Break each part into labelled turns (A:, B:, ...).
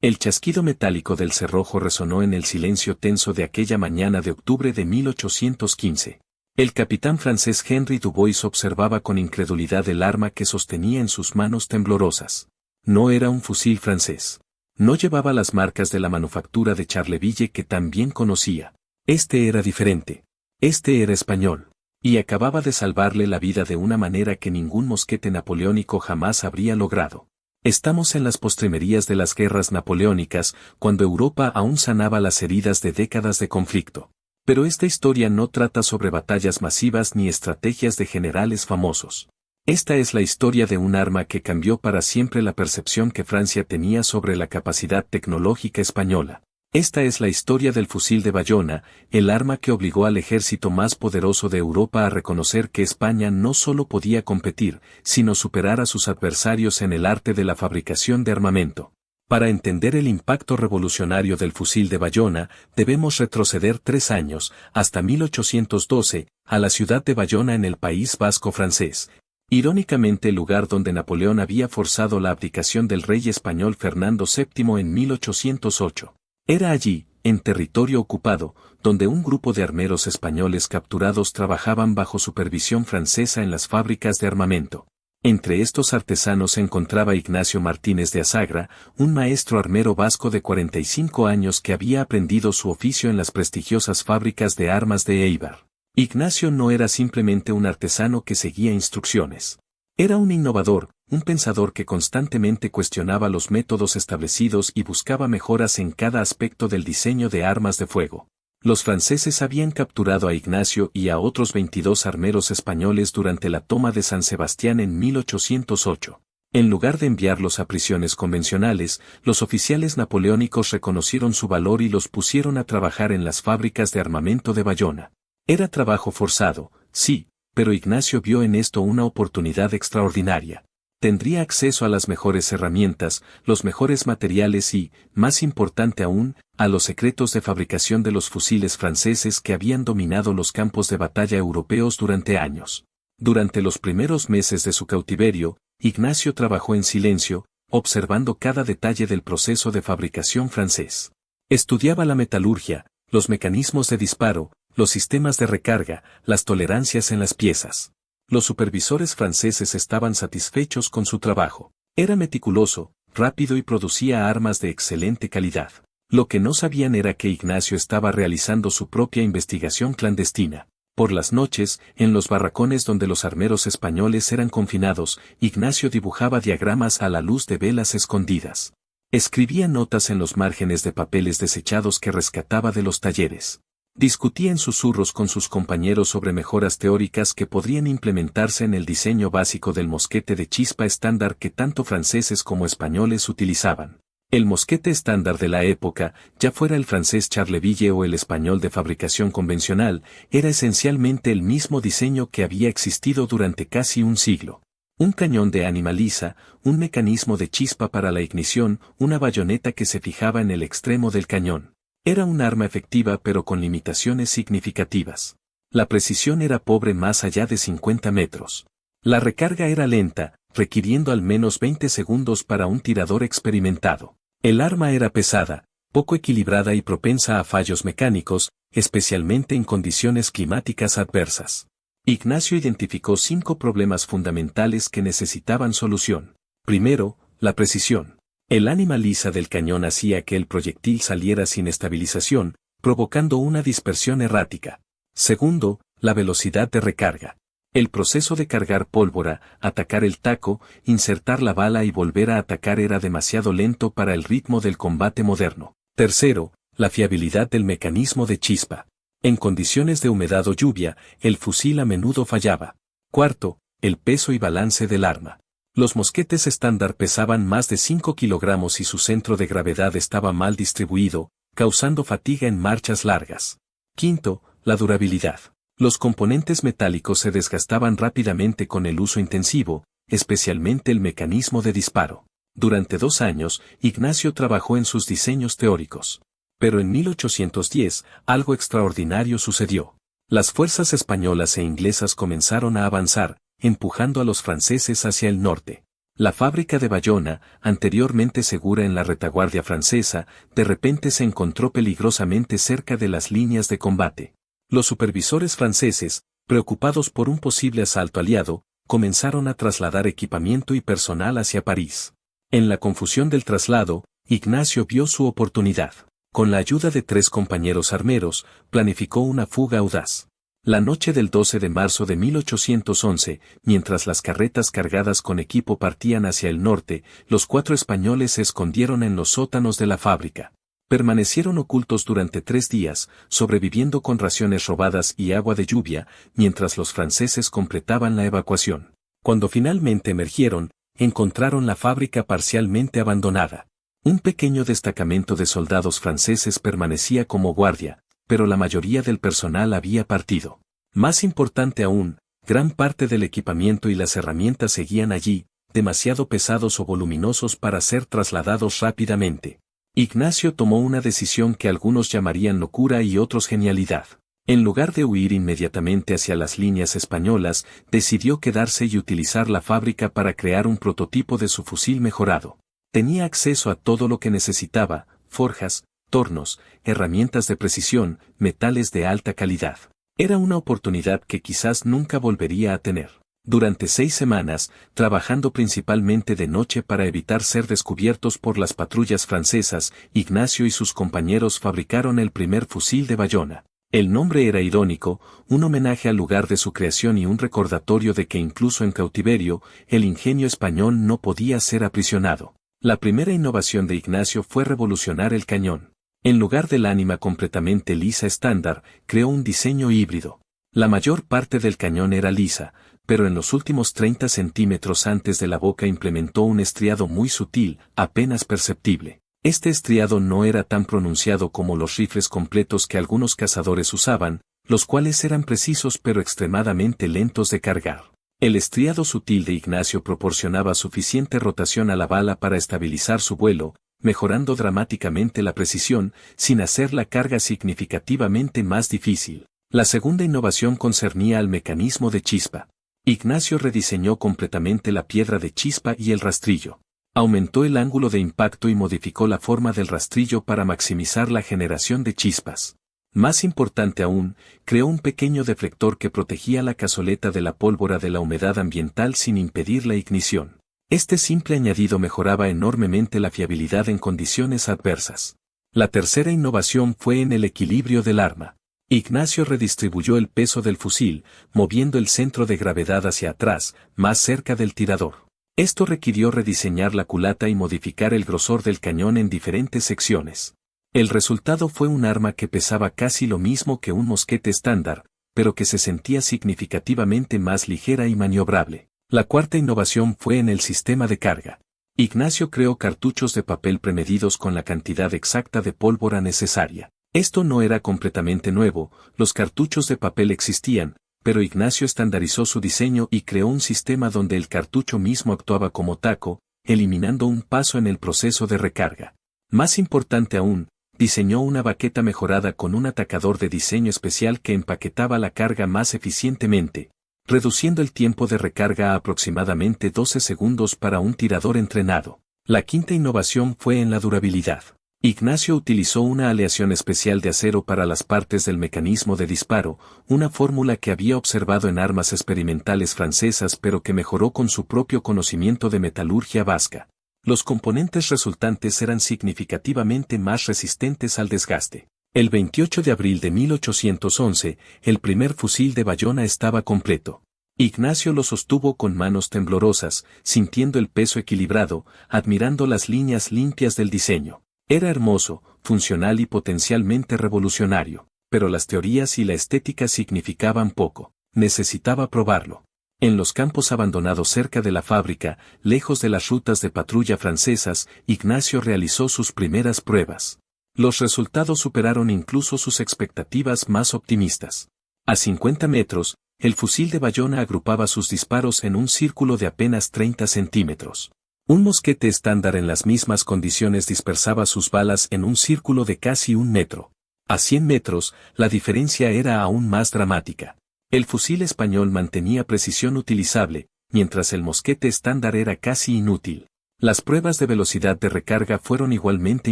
A: El chasquido metálico del cerrojo resonó en el silencio tenso de aquella mañana de octubre de 1815. El capitán francés Henry Dubois observaba con incredulidad el arma que sostenía en sus manos temblorosas. No era un fusil francés. No llevaba las marcas de la manufactura de Charleville que tan bien conocía. Este era diferente. Este era español. Y acababa de salvarle la vida de una manera que ningún mosquete napoleónico jamás habría logrado. Estamos en las postrimerías de las guerras napoleónicas, cuando Europa aún sanaba las heridas de décadas de conflicto. Pero esta historia no trata sobre batallas masivas ni estrategias de generales famosos. Esta es la historia de un arma que cambió para siempre la percepción que Francia tenía sobre la capacidad tecnológica española. Esta es la historia del fusil de Bayona, el arma que obligó al ejército más poderoso de Europa a reconocer que España no solo podía competir, sino superar a sus adversarios en el arte de la fabricación de armamento. Para entender el impacto revolucionario del fusil de Bayona, debemos retroceder 3 años, hasta 1812, a la ciudad de Bayona en el País Vasco francés. Irónicamente el lugar donde Napoleón había forzado la abdicación del rey español Fernando VII en 1808. Era allí, en territorio ocupado, donde un grupo de armeros españoles capturados trabajaban bajo supervisión francesa en las fábricas de armamento. Entre estos artesanos se encontraba Ignacio Martínez de Asagra, un maestro armero vasco de 45 años que había aprendido su oficio en las prestigiosas fábricas de armas de Eibar. Ignacio no era simplemente un artesano que seguía instrucciones. Era un innovador, un pensador que constantemente cuestionaba los métodos establecidos y buscaba mejoras en cada aspecto del diseño de armas de fuego. Los franceses habían capturado a Ignacio y a otros 22 armeros españoles durante la toma de San Sebastián en 1808. En lugar de enviarlos a prisiones convencionales, los oficiales napoleónicos reconocieron su valor y los pusieron a trabajar en las fábricas de armamento de Bayona. Era trabajo forzado, sí, pero Ignacio vio en esto una oportunidad extraordinaria. Tendría acceso a las mejores herramientas, los mejores materiales y, más importante aún, a los secretos de fabricación de los fusiles franceses que habían dominado los campos de batalla europeos durante años. Durante los primeros meses de su cautiverio, Ignacio trabajó en silencio, observando cada detalle del proceso de fabricación francés. Estudiaba la metalurgia, los mecanismos de disparo, los sistemas de recarga, las tolerancias en las piezas. Los supervisores franceses estaban satisfechos con su trabajo. Era meticuloso, rápido y producía armas de excelente calidad. Lo que no sabían era que Ignacio estaba realizando su propia investigación clandestina. Por las noches, en los barracones donde los armeros españoles eran confinados, Ignacio dibujaba diagramas a la luz de velas escondidas. Escribía notas en los márgenes de papeles desechados que rescataba de los talleres. Discutía en susurros con sus compañeros sobre mejoras teóricas que podrían implementarse en el diseño básico del mosquete de chispa estándar que tanto franceses como españoles utilizaban. El mosquete estándar de la época, ya fuera el francés Charleville o el español de fabricación convencional, era esencialmente el mismo diseño que había existido durante casi un siglo. Un cañón de ánima lisa, un mecanismo de chispa para la ignición, una bayoneta que se fijaba en el extremo del cañón. Era un arma efectiva pero con limitaciones significativas. La precisión era pobre más allá de 50 metros. La recarga era lenta, requiriendo al menos 20 segundos para un tirador experimentado. El arma era pesada, poco equilibrada y propensa a fallos mecánicos, especialmente en condiciones climáticas adversas. Ignacio identificó 5 problemas fundamentales que necesitaban solución. Primero, la precisión. El ánima lisa del cañón hacía que el proyectil saliera sin estabilización, provocando una dispersión errática. Segundo, la velocidad de recarga. El proceso de cargar pólvora, atacar el taco, insertar la bala y volver a atacar era demasiado lento para el ritmo del combate moderno. Tercero, la fiabilidad del mecanismo de chispa. En condiciones de humedad o lluvia, el fusil a menudo fallaba. Cuarto, el peso y balance del arma. Los mosquetes estándar pesaban más de 5 kilogramos y su centro de gravedad estaba mal distribuido, causando fatiga en marchas largas. Quinto, la durabilidad. Los componentes metálicos se desgastaban rápidamente con el uso intensivo, especialmente el mecanismo de disparo. Durante 2 años, Ignacio trabajó en sus diseños teóricos. Pero en 1810, algo extraordinario sucedió. Las fuerzas españolas e inglesas comenzaron a avanzar, empujando a los franceses hacia el norte. La fábrica de Bayona, anteriormente segura en la retaguardia francesa, de repente se encontró peligrosamente cerca de las líneas de combate. Los supervisores franceses, preocupados por un posible asalto aliado, comenzaron a trasladar equipamiento y personal hacia París. En la confusión del traslado, Ignacio vio su oportunidad. Con la ayuda de 3 compañeros armeros, planificó una fuga audaz. La noche del 12 de marzo de 1811, mientras las carretas cargadas con equipo partían hacia el norte, los 4 españoles se escondieron en los sótanos de la fábrica. Permanecieron ocultos durante 3 días, sobreviviendo con raciones robadas y agua de lluvia, mientras los franceses completaban la evacuación. Cuando finalmente emergieron, encontraron la fábrica parcialmente abandonada. Un pequeño destacamento de soldados franceses permanecía como guardia, pero la mayoría del personal había partido. Más importante aún, gran parte del equipamiento y las herramientas seguían allí, demasiado pesados o voluminosos para ser trasladados rápidamente. Ignacio tomó una decisión que algunos llamarían locura y otros genialidad. En lugar de huir inmediatamente hacia las líneas españolas, decidió quedarse y utilizar la fábrica para crear un prototipo de su fusil mejorado. Tenía acceso a todo lo que necesitaba: forjas, tornos, herramientas de precisión, metales de alta calidad. Era una oportunidad que quizás nunca volvería a tener. Durante 6 semanas, trabajando principalmente de noche para evitar ser descubiertos por las patrullas francesas, Ignacio y sus compañeros fabricaron el primer fusil de Bayona. El nombre era irónico, un homenaje al lugar de su creación y un recordatorio de que incluso en cautiverio, el ingenio español no podía ser aprisionado. La primera innovación de Ignacio fue revolucionar el cañón. En lugar del ánima completamente lisa estándar, creó un diseño híbrido. La mayor parte del cañón era lisa, pero en los últimos 30 centímetros antes de la boca implementó un estriado muy sutil, apenas perceptible. Este estriado no era tan pronunciado como los rifles completos que algunos cazadores usaban, los cuales eran precisos pero extremadamente lentos de cargar. El estriado sutil de Ignacio proporcionaba suficiente rotación a la bala para estabilizar su vuelo, mejorando dramáticamente la precisión, sin hacer la carga significativamente más difícil. La segunda innovación concernía al mecanismo de chispa. Ignacio rediseñó completamente la piedra de chispa y el rastrillo. Aumentó el ángulo de impacto y modificó la forma del rastrillo para maximizar la generación de chispas. Más importante aún, creó un pequeño deflector que protegía la cazoleta de la pólvora de la humedad ambiental sin impedir la ignición. Este simple añadido mejoraba enormemente la fiabilidad en condiciones adversas. La tercera innovación fue en el equilibrio del arma. Ignacio redistribuyó el peso del fusil, moviendo el centro de gravedad hacia atrás, más cerca del tirador. Esto requirió rediseñar la culata y modificar el grosor del cañón en diferentes secciones. El resultado fue un arma que pesaba casi lo mismo que un mosquete estándar, pero que se sentía significativamente más ligera y maniobrable. La cuarta innovación fue en el sistema de carga. Ignacio creó cartuchos de papel premedidos con la cantidad exacta de pólvora necesaria. Esto no era completamente nuevo, los cartuchos de papel existían, pero Ignacio estandarizó su diseño y creó un sistema donde el cartucho mismo actuaba como taco, eliminando un paso en el proceso de recarga. Más importante aún, diseñó una baqueta mejorada con un atacador de diseño especial que empaquetaba la carga más eficientemente, reduciendo el tiempo de recarga a aproximadamente 12 segundos para un tirador entrenado. La quinta innovación fue en la durabilidad. Ignacio utilizó una aleación especial de acero para las partes del mecanismo de disparo, una fórmula que había observado en armas experimentales francesas pero que mejoró con su propio conocimiento de metalurgia vasca. Los componentes resultantes eran significativamente más resistentes al desgaste. El 28 de abril de 1811, el primer fusil de Bayona estaba completo. Ignacio lo sostuvo con manos temblorosas, sintiendo el peso equilibrado, admirando las líneas limpias del diseño. Era hermoso, funcional y potencialmente revolucionario, pero las teorías y la estética significaban poco. Necesitaba probarlo. En los campos abandonados cerca de la fábrica, lejos de las rutas de patrulla francesas, Ignacio realizó sus primeras pruebas. Los resultados superaron incluso sus expectativas más optimistas. A 50 metros, el fusil de Bayona agrupaba sus disparos en un círculo de apenas 30 centímetros. Un mosquete estándar en las mismas condiciones dispersaba sus balas en un círculo de casi 1 metro. A 100 metros, la diferencia era aún más dramática. El fusil español mantenía precisión utilizable, mientras el mosquete estándar era casi inútil. Las pruebas de velocidad de recarga fueron igualmente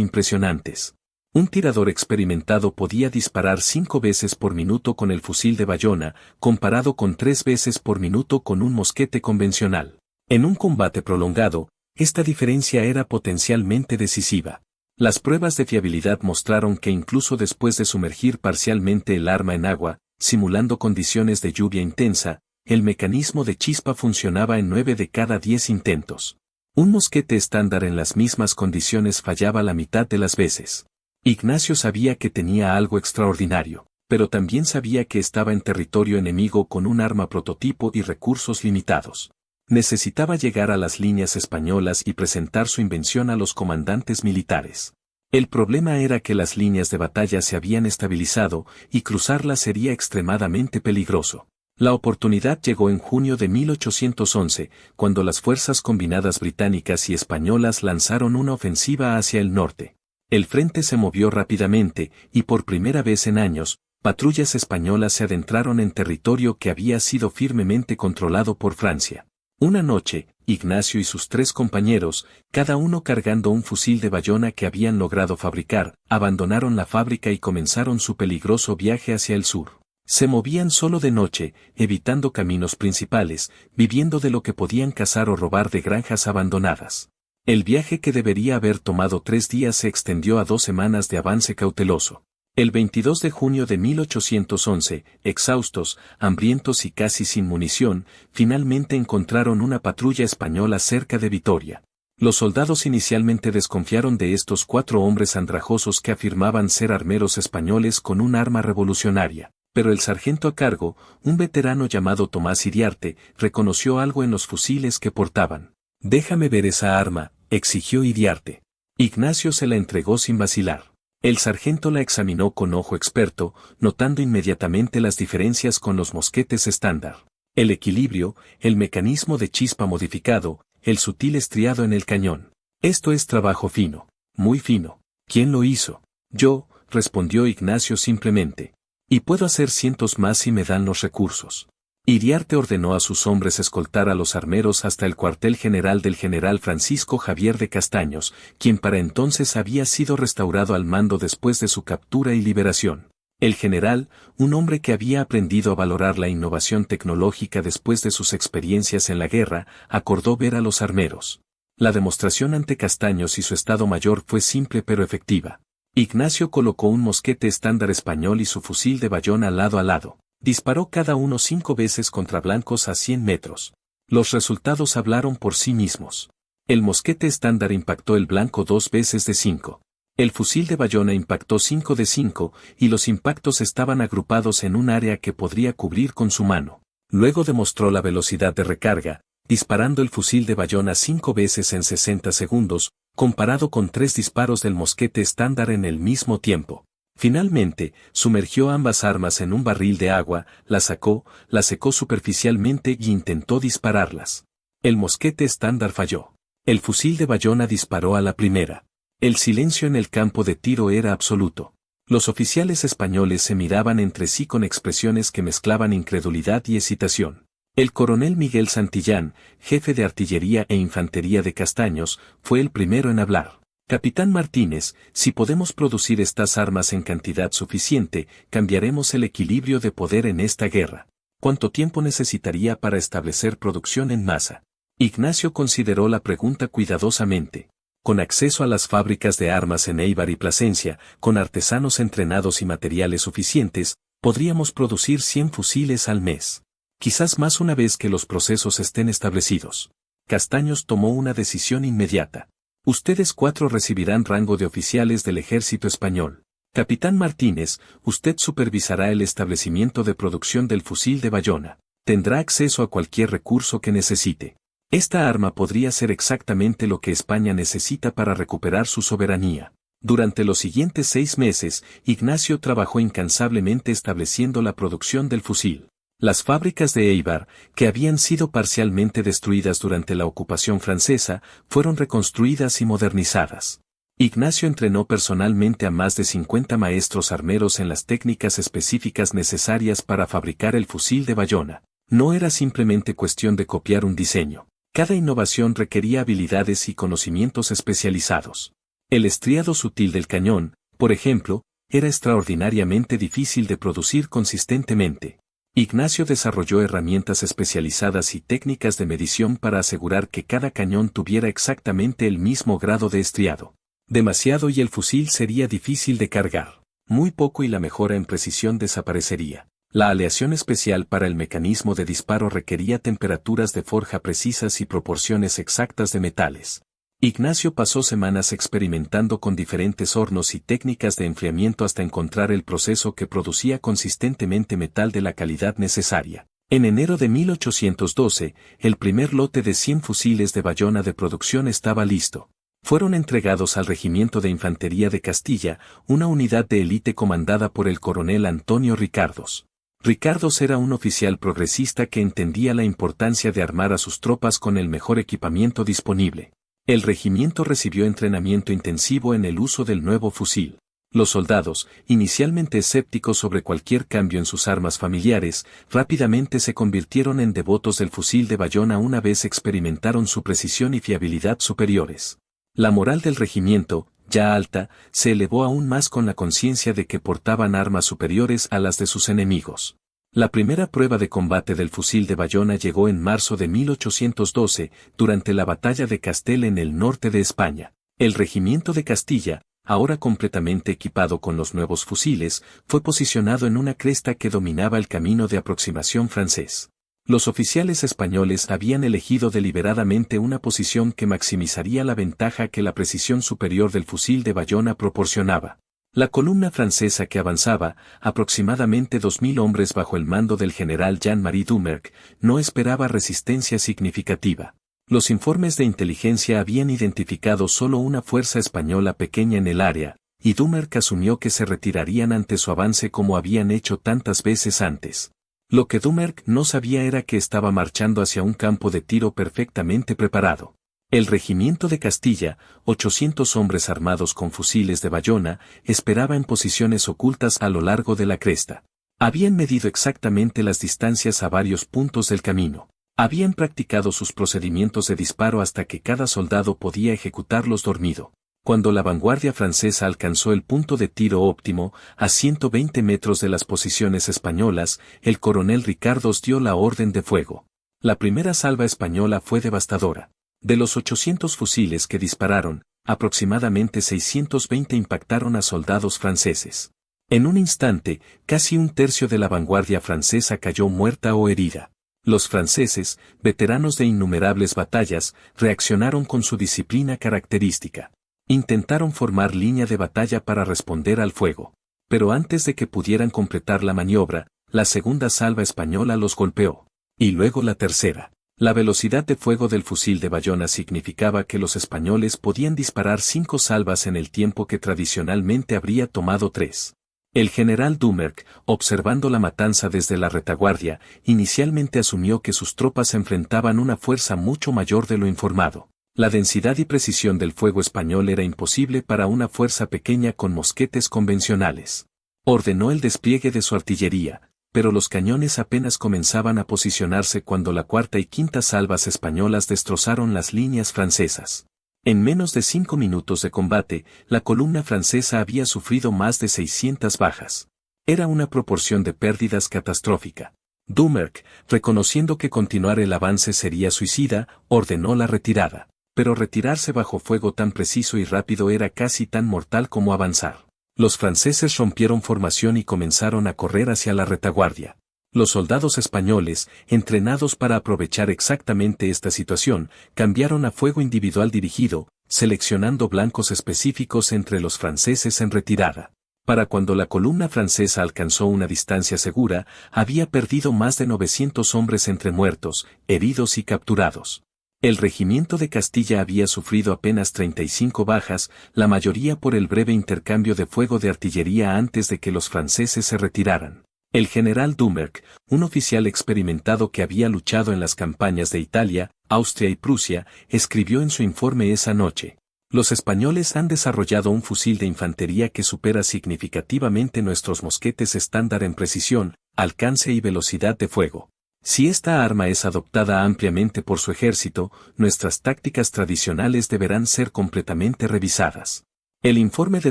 A: impresionantes. Un tirador experimentado podía disparar 5 veces por minuto con el fusil de Bayona, comparado con 3 veces por minuto con un mosquete convencional. En un combate prolongado, esta diferencia era potencialmente decisiva. Las pruebas de fiabilidad mostraron que incluso después de sumergir parcialmente el arma en agua, simulando condiciones de lluvia intensa, el mecanismo de chispa funcionaba en 9 de cada 10 intentos. Un mosquete estándar en las mismas condiciones fallaba la mitad de las veces. Ignacio sabía que tenía algo extraordinario, pero también sabía que estaba en territorio enemigo con un arma prototipo y recursos limitados. Necesitaba llegar a las líneas españolas y presentar su invención a los comandantes militares. El problema era que las líneas de batalla se habían estabilizado y cruzarlas sería extremadamente peligroso. La oportunidad llegó en junio de 1811, cuando las fuerzas combinadas británicas y españolas lanzaron una ofensiva hacia el norte. El frente se movió rápidamente, y por primera vez en años, patrullas españolas se adentraron en territorio que había sido firmemente controlado por Francia. Una noche, Ignacio y sus 3 compañeros, cada uno cargando un fusil de Bayona que habían logrado fabricar, abandonaron la fábrica y comenzaron su peligroso viaje hacia el sur. Se movían solo de noche, evitando caminos principales, viviendo de lo que podían cazar o robar de granjas abandonadas. El viaje que debería haber tomado 3 días se extendió a 2 semanas de avance cauteloso. El 22 de junio de 1811, exhaustos, hambrientos y casi sin munición, finalmente encontraron una patrulla española cerca de Vitoria. Los soldados inicialmente desconfiaron de estos 4 hombres andrajosos que afirmaban ser armeros españoles con un arma revolucionaria. Pero el sargento a cargo, un veterano llamado Tomás Iriarte, reconoció algo en los fusiles que portaban. «Déjame ver esa arma», exigió Iriarte. Ignacio se la entregó sin vacilar. El sargento la examinó con ojo experto, notando inmediatamente las diferencias con los mosquetes estándar. El equilibrio, el mecanismo de chispa modificado, el sutil estriado en el cañón. «Esto es trabajo fino, muy fino». «¿Quién lo hizo?» «Yo», respondió Ignacio simplemente. «Y puedo hacer cientos más si me dan los recursos». Iriarte ordenó a sus hombres escoltar a los armeros hasta el cuartel general del general Francisco Javier de Castaños, quien para entonces había sido restaurado al mando después de su captura y liberación. El general, un hombre que había aprendido a valorar la innovación tecnológica después de sus experiencias en la guerra, acordó ver a los armeros. La demostración ante Castaños y su Estado Mayor fue simple pero efectiva. Ignacio colocó un mosquete estándar español y su fusil de Bayona lado a lado. Disparó cada uno 5 veces contra blancos a 100 metros. Los resultados hablaron por sí mismos. El mosquete estándar impactó el blanco 2 veces de 5. El fusil de Bayona impactó 5 de 5, y los impactos estaban agrupados en un área que podría cubrir con su mano. Luego demostró la velocidad de recarga, disparando el fusil de Bayona 5 veces en 60 segundos, comparado con 3 disparos del mosquete estándar en el mismo tiempo. Finalmente, sumergió ambas armas en un barril de agua, las sacó, las secó superficialmente y intentó dispararlas. El mosquete estándar falló. El fusil de Bayona disparó a la primera. El silencio en el campo de tiro era absoluto. Los oficiales españoles se miraban entre sí con expresiones que mezclaban incredulidad y excitación. El coronel Miguel Santillán, jefe de artillería e infantería de Castaños, fue el primero en hablar. «Capitán Martínez, si podemos producir estas armas en cantidad suficiente, cambiaremos el equilibrio de poder en esta guerra. ¿Cuánto tiempo necesitaría para establecer producción en masa?» Ignacio consideró la pregunta cuidadosamente. Con acceso a las fábricas de armas en Éibar y Plasencia, con artesanos entrenados y materiales suficientes, podríamos producir 100 fusiles al mes. Quizás más una vez que los procesos estén establecidos. Castaños tomó una decisión inmediata. «Ustedes 4 recibirán rango de oficiales del ejército español. Capitán Martínez, usted supervisará el establecimiento de producción del fusil de Bayona. Tendrá acceso a cualquier recurso que necesite. Esta arma podría ser exactamente lo que España necesita para recuperar su soberanía». Durante los siguientes 6 meses, Ignacio trabajó incansablemente estableciendo la producción del fusil. Las fábricas de Éibar, que habían sido parcialmente destruidas durante la ocupación francesa, fueron reconstruidas y modernizadas. Ignacio entrenó personalmente a más de 50 maestros armeros en las técnicas específicas necesarias para fabricar el fusil de Bayona. No era simplemente cuestión de copiar un diseño. Cada innovación requería habilidades y conocimientos especializados. El estriado sutil del cañón, por ejemplo, era extraordinariamente difícil de producir consistentemente. Ignacio desarrolló herramientas especializadas y técnicas de medición para asegurar que cada cañón tuviera exactamente el mismo grado de estriado. Demasiado y el fusil sería difícil de cargar. Muy poco y la mejora en precisión desaparecería. La aleación especial para el mecanismo de disparo requería temperaturas de forja precisas y proporciones exactas de metales. Ignacio pasó semanas experimentando con diferentes hornos y técnicas de enfriamiento hasta encontrar el proceso que producía consistentemente metal de la calidad necesaria. En enero de 1812, el primer lote de 100 fusiles de Bayona de producción estaba listo. Fueron entregados al Regimiento de Infantería de Castilla, una unidad de élite comandada por el coronel Antonio Ricardos. Ricardos era un oficial progresista que entendía la importancia de armar a sus tropas con el mejor equipamiento disponible. El regimiento recibió entrenamiento intensivo en el uso del nuevo fusil. Los soldados, inicialmente escépticos sobre cualquier cambio en sus armas familiares, rápidamente se convirtieron en devotos del fusil de Bayona una vez experimentaron su precisión y fiabilidad superiores. La moral del regimiento, ya alta, se elevó aún más con la conciencia de que portaban armas superiores a las de sus enemigos. La primera prueba de combate del fusil de Bayona llegó en marzo de 1812, durante la batalla de Castel en el norte de España. El regimiento de Castilla, ahora completamente equipado con los nuevos fusiles, fue posicionado en una cresta que dominaba el camino de aproximación francés. Los oficiales españoles habían elegido deliberadamente una posición que maximizaría la ventaja que la precisión superior del fusil de Bayona proporcionaba. La columna francesa que avanzaba, aproximadamente 2000 hombres bajo el mando del general Jean-Marie Doumerc, no esperaba resistencia significativa. Los informes de inteligencia habían identificado solo una fuerza española pequeña en el área, y Doumerc asumió que se retirarían ante su avance como habían hecho tantas veces antes. Lo que Doumerc no sabía era que estaba marchando hacia un campo de tiro perfectamente preparado. El regimiento de Castilla, 800 hombres armados con fusiles de Bayona, esperaba en posiciones ocultas a lo largo de la cresta. Habían medido exactamente las distancias a varios puntos del camino. Habían practicado sus procedimientos de disparo hasta que cada soldado podía ejecutarlos dormido. Cuando la vanguardia francesa alcanzó el punto de tiro óptimo, a 120 metros de las posiciones españolas, el coronel Ricardos dio la orden de fuego. La primera salva española fue devastadora. De los 800 fusiles que dispararon, aproximadamente 620 impactaron a soldados franceses. En un instante, casi un tercio de la vanguardia francesa cayó muerta o herida. Los franceses, veteranos de innumerables batallas, reaccionaron con su disciplina característica. Intentaron formar línea de batalla para responder al fuego. Pero antes de que pudieran completar la maniobra, la segunda salva española los golpeó. Y luego la tercera. La velocidad de fuego del fusil de Bayona significaba que los españoles podían disparar 5 salvas en el tiempo que tradicionalmente habría tomado 3. El general Doumerc, observando la matanza desde la retaguardia, inicialmente asumió que sus tropas enfrentaban una fuerza mucho mayor de lo informado. La densidad y precisión del fuego español era imposible para una fuerza pequeña con mosquetes convencionales. Ordenó el despliegue de su artillería, pero los cañones apenas comenzaban a posicionarse cuando la cuarta y quinta salvas españolas destrozaron las líneas francesas. En menos de 5 minutos de combate, la columna francesa había sufrido más de 600 bajas. Era una proporción de pérdidas catastrófica. Doumerc, reconociendo que continuar el avance sería suicida, ordenó la retirada. Pero retirarse bajo fuego tan preciso y rápido era casi tan mortal como avanzar. Los franceses rompieron formación y comenzaron a correr hacia la retaguardia. Los soldados españoles, entrenados para aprovechar exactamente esta situación, cambiaron a fuego individual dirigido, seleccionando blancos específicos entre los franceses en retirada. Para cuando la columna francesa alcanzó una distancia segura, había perdido más de 900 hombres entre muertos, heridos y capturados. El regimiento de Castilla había sufrido apenas 35 bajas, la mayoría por el breve intercambio de fuego de artillería antes de que los franceses se retiraran. El general Doumerc, un oficial experimentado que había luchado en las campañas de Italia, Austria y Prusia, escribió en su informe esa noche: «Los españoles han desarrollado un fusil de infantería que supera significativamente nuestros mosquetes estándar en precisión, alcance y velocidad de fuego. Si esta arma es adoptada ampliamente por su ejército, nuestras tácticas tradicionales deberán ser completamente revisadas. El informe de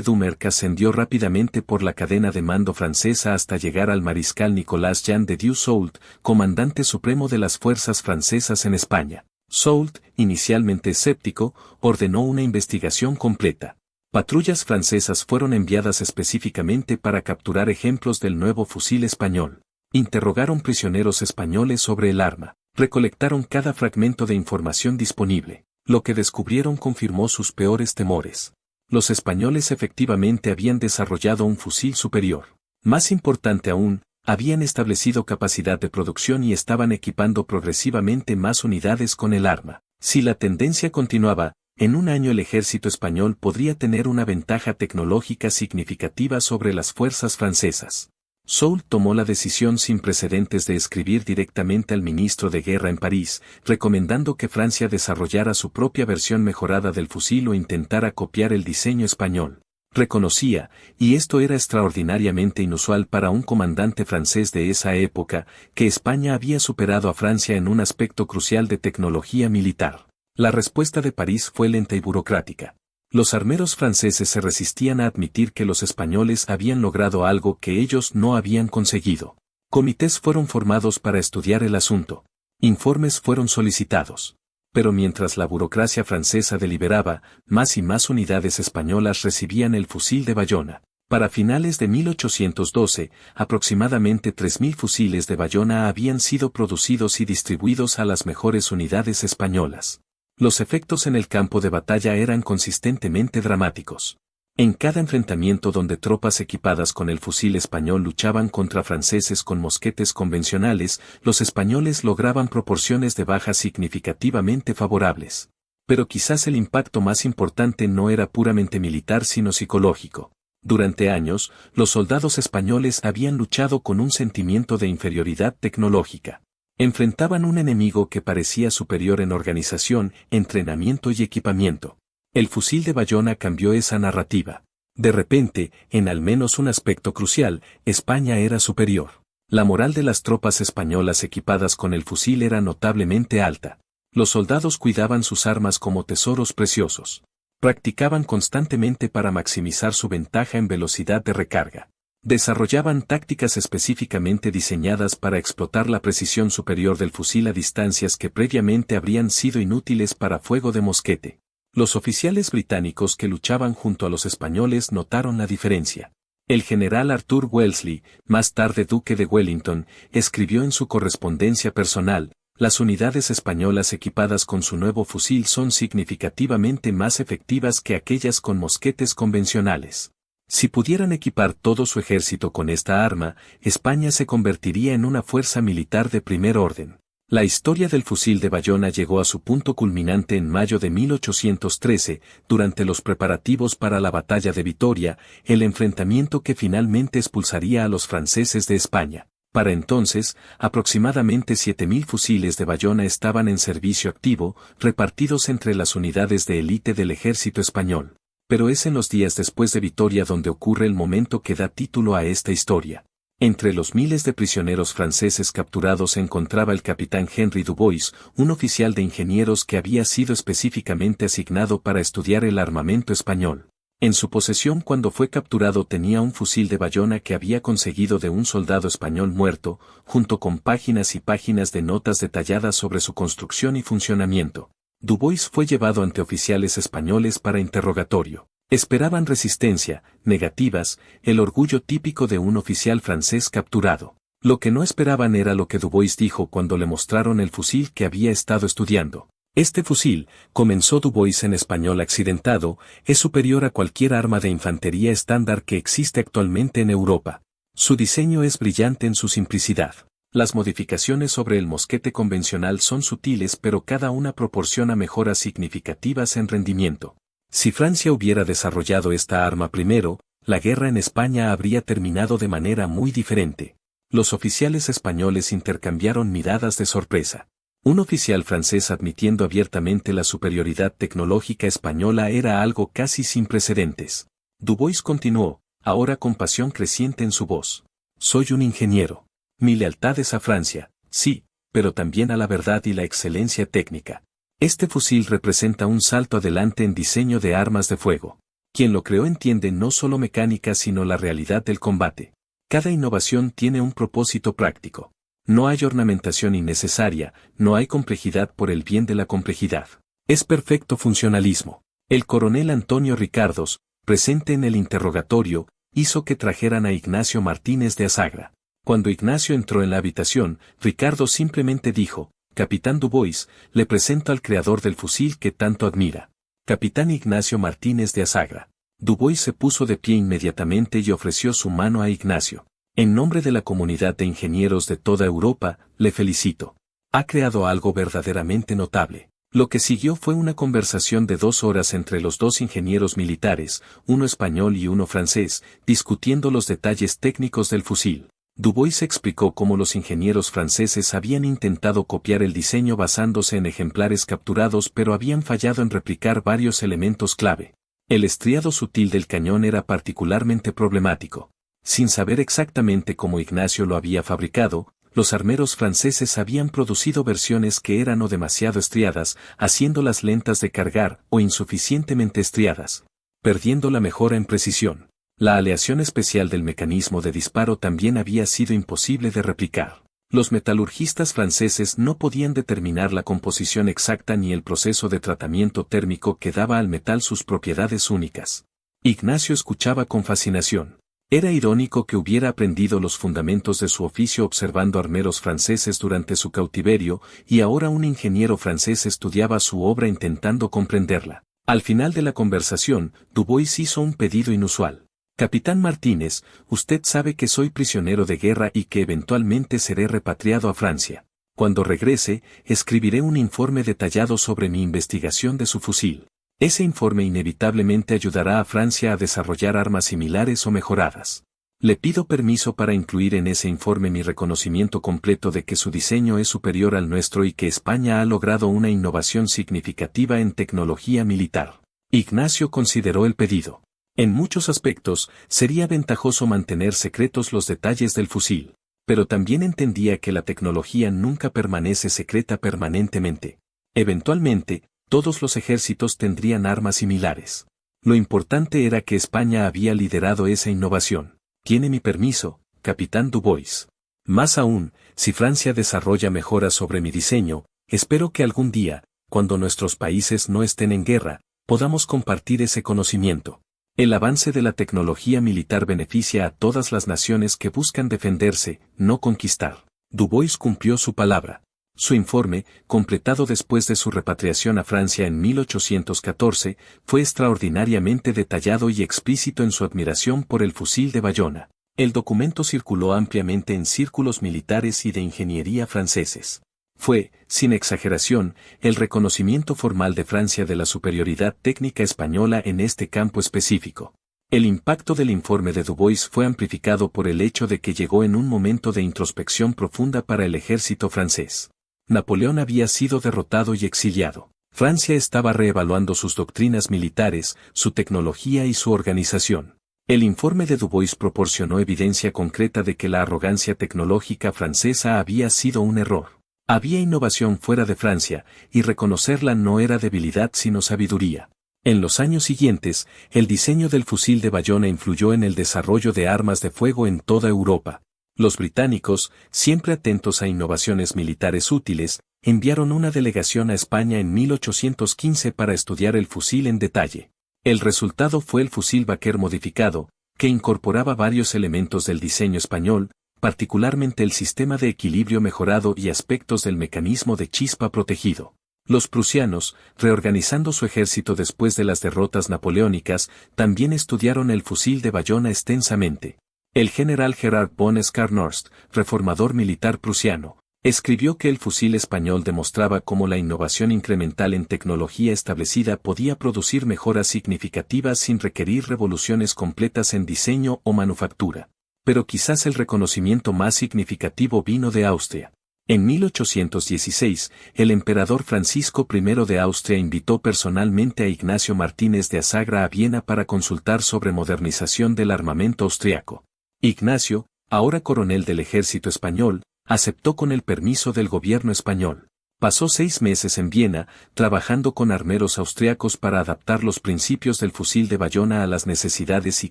A: Doumerc ascendió rápidamente por la cadena de mando francesa hasta llegar al mariscal Nicolas Jean de Dieu-Soult, comandante supremo de las fuerzas francesas en España. Soult, inicialmente escéptico, ordenó una investigación completa. Patrullas francesas fueron enviadas específicamente para capturar ejemplos del nuevo fusil español. Interrogaron prisioneros españoles sobre el arma. Recolectaron cada fragmento de información disponible. Lo que descubrieron confirmó sus peores temores. Los españoles efectivamente habían desarrollado un fusil superior. Más importante aún, habían establecido capacidad de producción y estaban equipando progresivamente más unidades con el arma. Si la tendencia continuaba, en un año el ejército español podría tener una ventaja tecnológica significativa sobre las fuerzas francesas. Soult tomó la decisión sin precedentes de escribir directamente al ministro de Guerra en París, recomendando que Francia desarrollara su propia versión mejorada del fusil o intentara copiar el diseño español. Reconocía, y esto era extraordinariamente inusual para un comandante francés de esa época, que España había superado a Francia en un aspecto crucial de tecnología militar. La respuesta de París fue lenta y burocrática. Los armeros franceses se resistían a admitir que los españoles habían logrado algo que ellos no habían conseguido. Comités fueron formados para estudiar el asunto. Informes fueron solicitados. Pero mientras la burocracia francesa deliberaba, más y más unidades españolas recibían el fusil de Bayona. Para finales de 1812, aproximadamente 3.000 fusiles de Bayona habían sido producidos y distribuidos a las mejores unidades españolas. Los efectos en el campo de batalla eran consistentemente dramáticos. En cada enfrentamiento donde tropas equipadas con el fusil español luchaban contra franceses con mosquetes convencionales, los españoles lograban proporciones de bajas significativamente favorables. Pero quizás el impacto más importante no era puramente militar sino psicológico. Durante años, los soldados españoles habían luchado con un sentimiento de inferioridad tecnológica. Enfrentaban un enemigo que parecía superior en organización, entrenamiento y equipamiento. El fusil de Bayona cambió esa narrativa. De repente, en al menos un aspecto crucial, España era superior. La moral de las tropas españolas equipadas con el fusil era notablemente alta. Los soldados cuidaban sus armas como tesoros preciosos. Practicaban constantemente para maximizar su ventaja en velocidad de recarga. Desarrollaban tácticas específicamente diseñadas para explotar la precisión superior del fusil a distancias que previamente habrían sido inútiles para fuego de mosquete. Los oficiales británicos que luchaban junto a los españoles notaron la diferencia. El general Arthur Wellesley, más tarde duque de Wellington, escribió en su correspondencia personal: las unidades españolas equipadas con su nuevo fusil son significativamente más efectivas que aquellas con mosquetes convencionales. Si pudieran equipar todo su ejército con esta arma, España se convertiría en una fuerza militar de primer orden. La historia del fusil de Bayona llegó a su punto culminante en mayo de 1813, durante los preparativos para la batalla de Vitoria, el enfrentamiento que finalmente expulsaría a los franceses de España. Para entonces, aproximadamente 7.000 fusiles de Bayona estaban en servicio activo, repartidos entre las unidades de élite del ejército español. Pero es en los días después de Vitoria donde ocurre el momento que da título a esta historia. Entre los miles de prisioneros franceses capturados se encontraba el capitán Henry Dubois, un oficial de ingenieros que había sido específicamente asignado para estudiar el armamento español. En su posesión cuando fue capturado tenía un fusil de Bayona que había conseguido de un soldado español muerto, junto con páginas y páginas de notas detalladas sobre su construcción y funcionamiento. Dubois fue llevado ante oficiales españoles para interrogatorio. Esperaban resistencia, negativas, el orgullo típico de un oficial francés capturado. Lo que no esperaban era lo que Dubois dijo cuando le mostraron el fusil que había estado estudiando. Este fusil, comenzó Dubois en español accidentado, es superior a cualquier arma de infantería estándar que existe actualmente en Europa. Su diseño es brillante en su simplicidad. Las modificaciones sobre el mosquete convencional son sutiles pero cada una proporciona mejoras significativas en rendimiento. Si Francia hubiera desarrollado esta arma primero, la guerra en España habría terminado de manera muy diferente. Los oficiales españoles intercambiaron miradas de sorpresa. Un oficial francés admitiendo abiertamente la superioridad tecnológica española era algo casi sin precedentes. Dubois continuó, ahora con pasión creciente en su voz. Soy un ingeniero. Mi lealtad es a Francia, sí, pero también a la verdad y la excelencia técnica. Este fusil representa un salto adelante en diseño de armas de fuego. Quien lo creó entiende no solo mecánica sino la realidad del combate. Cada innovación tiene un propósito práctico. No hay ornamentación innecesaria, no hay complejidad por el bien de la complejidad. Es perfecto funcionalismo. El coronel Antonio Ricardos, presente en el interrogatorio, hizo que trajeran a Ignacio Martínez de Azagra. Cuando Ignacio entró en la habitación, Ricardo simplemente dijo: «Capitán Dubois, le presento al creador del fusil que tanto admira. Capitán Ignacio Martínez de Azagra». Dubois se puso de pie inmediatamente y ofreció su mano a Ignacio. «En nombre de la comunidad de ingenieros de toda Europa, le felicito. Ha creado algo verdaderamente notable». Lo que siguió fue una conversación de 2 horas entre los 2 ingenieros militares, uno español y uno francés, discutiendo los detalles técnicos del fusil. Dubois explicó cómo los ingenieros franceses habían intentado copiar el diseño basándose en ejemplares capturados pero habían fallado en replicar varios elementos clave. El estriado sutil del cañón era particularmente problemático. Sin saber exactamente cómo Ignacio lo había fabricado, los armeros franceses habían producido versiones que eran o demasiado estriadas, haciéndolas lentas de cargar, o insuficientemente estriadas, perdiendo la mejora en precisión. La aleación especial del mecanismo de disparo también había sido imposible de replicar. Los metalurgistas franceses no podían determinar la composición exacta ni el proceso de tratamiento térmico que daba al metal sus propiedades únicas. Ignacio escuchaba con fascinación. Era irónico que hubiera aprendido los fundamentos de su oficio observando armeros franceses durante su cautiverio, y ahora un ingeniero francés estudiaba su obra intentando comprenderla. Al final de la conversación, Dubois hizo un pedido inusual. «Capitán Martínez, usted sabe que soy prisionero de guerra y que eventualmente seré repatriado a Francia. Cuando regrese, escribiré un informe detallado sobre mi investigación de su fusil. Ese informe inevitablemente ayudará a Francia a desarrollar armas similares o mejoradas. Le pido permiso para incluir en ese informe mi reconocimiento completo de que su diseño es superior al nuestro y que España ha logrado una innovación significativa en tecnología militar». Ignacio consideró el pedido. En muchos aspectos, sería ventajoso mantener secretos los detalles del fusil, pero también entendía que la tecnología nunca permanece secreta permanentemente. Eventualmente, todos los ejércitos tendrían armas similares. Lo importante era que España había liderado esa innovación. «Tiene mi permiso, capitán Dubois. Más aún, si Francia desarrolla mejoras sobre mi diseño, espero que algún día, cuando nuestros países no estén en guerra, podamos compartir ese conocimiento. El avance de la tecnología militar beneficia a todas las naciones que buscan defenderse, no conquistar». Dubois cumplió su palabra. Su informe, completado después de su repatriación a Francia en 1814, fue extraordinariamente detallado y explícito en su admiración por el fusil de Bayona. El documento circuló ampliamente en círculos militares y de ingeniería franceses. Fue, sin exageración, el reconocimiento formal de Francia de la superioridad técnica española en este campo específico. El impacto del informe de Dubois fue amplificado por el hecho de que llegó en un momento de introspección profunda para el ejército francés. Napoleón había sido derrotado y exiliado. Francia estaba reevaluando sus doctrinas militares, su tecnología y su organización. El informe de Dubois proporcionó evidencia concreta de que la arrogancia tecnológica francesa había sido un error. Había innovación fuera de Francia, y reconocerla no era debilidad sino sabiduría. En los años siguientes, el diseño del fusil de Bayona influyó en el desarrollo de armas de fuego en toda Europa. Los británicos, siempre atentos a innovaciones militares útiles, enviaron una delegación a España en 1815 para estudiar el fusil en detalle. El resultado fue el fusil Baker modificado, que incorporaba varios elementos del diseño español, particularmente el sistema de equilibrio mejorado y aspectos del mecanismo de chispa protegido. Los prusianos, reorganizando su ejército después de las derrotas napoleónicas, también estudiaron el fusil de Bayona extensamente. El general Gerard von Scharnhorst, reformador militar prusiano, escribió que el fusil español demostraba cómo la innovación incremental en tecnología establecida podía producir mejoras significativas sin requerir revoluciones completas en diseño o manufactura. Pero quizás el reconocimiento más significativo vino de Austria. En 1816, el emperador Francisco I de Austria invitó personalmente a Ignacio Martínez de Azagra a Viena para consultar sobre modernización del armamento austriaco. Ignacio, ahora coronel del ejército español, Aceptó con el permiso del gobierno español. Pasó 6 meses en Viena, trabajando con armeros austriacos para adaptar los principios del fusil de Bayona a las necesidades y